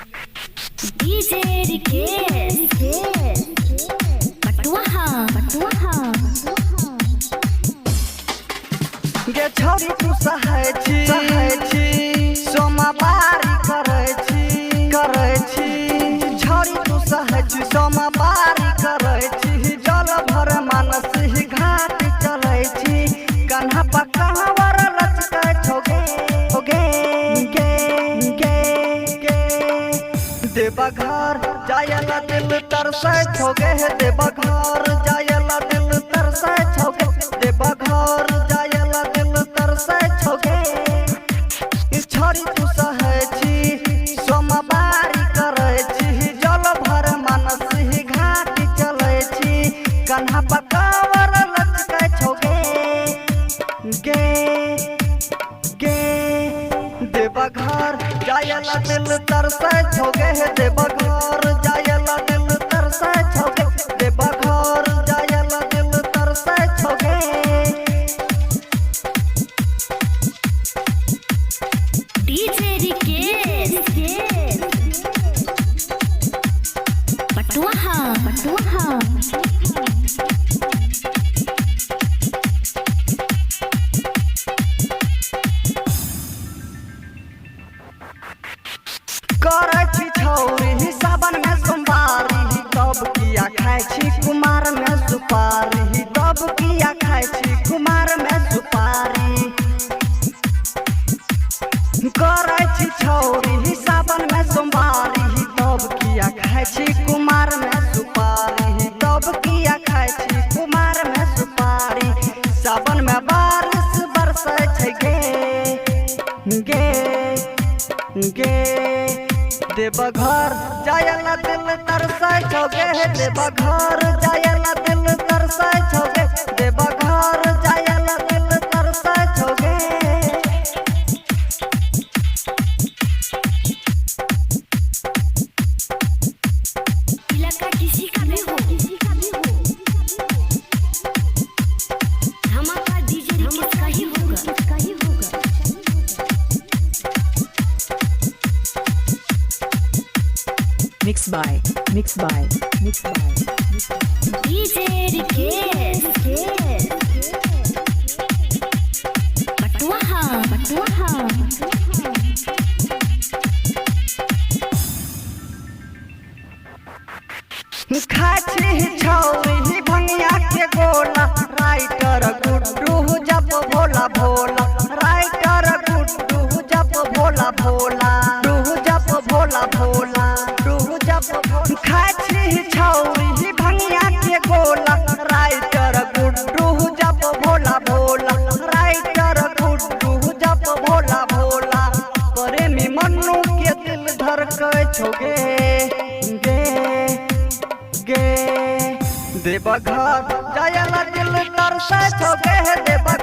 DJ Rikesh पटुआ गे छोरी तू सहै छी सोमवारी करै छी छोरी तू सहै छी सोमवारी करै छी जल भर मानस घाट चलै छी कन्हा पकावर लचकै छोगे देवघर जायला दिल तरसै छोगे देवघर जायला दिल तरसै छोगे देवघर जायला दिल तरसै छोगे छोरी तू सहै छी सोमवारी करै छी जल भर मानस घाट चलै छी कन्हा पकावर लचकै छोगे गे देवघर जायला दिल तरसै छोगे देवघर जायला दिल तरसै छोगे देवघर जायला दिल तरसै छोगे डीजे रिकेश पटुआ करै छी छौरी सावन में सोमवारी तब किया खाइ छी कुमार में सुपारी तब किया खाइ छी कुमार में सुपारी करै छी छौरी सावन में सोमवारी तब किया खाइ छी कुमार में सुपारी तब किया खाइ छी कुमार में सुपारी सावन में बारिश बरसै छै गे देवघर जायला दिल तरसै छोगे देवघर जायला दिल तरसै छोगे देवघर जायला दिल तरसै छोगे इलाका किसी का भी हो धमाका डीजे रिकेश का ही होगा Mixed by डीजे रिकेश पटुआ खाइ छी छौरी भंगिया के गोला राइटर गुड्डू जप भोला राइटर गुड्डू जप भोला जप भोला जप खाइ छी छौरी भंगिया के गोला राइटर गुड्डू जप भोला राइटर गुड्डू जप भोला प्रेमी मन्नू के दिल धड़कै छोगे गे देवघर जायला दिल तरसै छोगे देवघर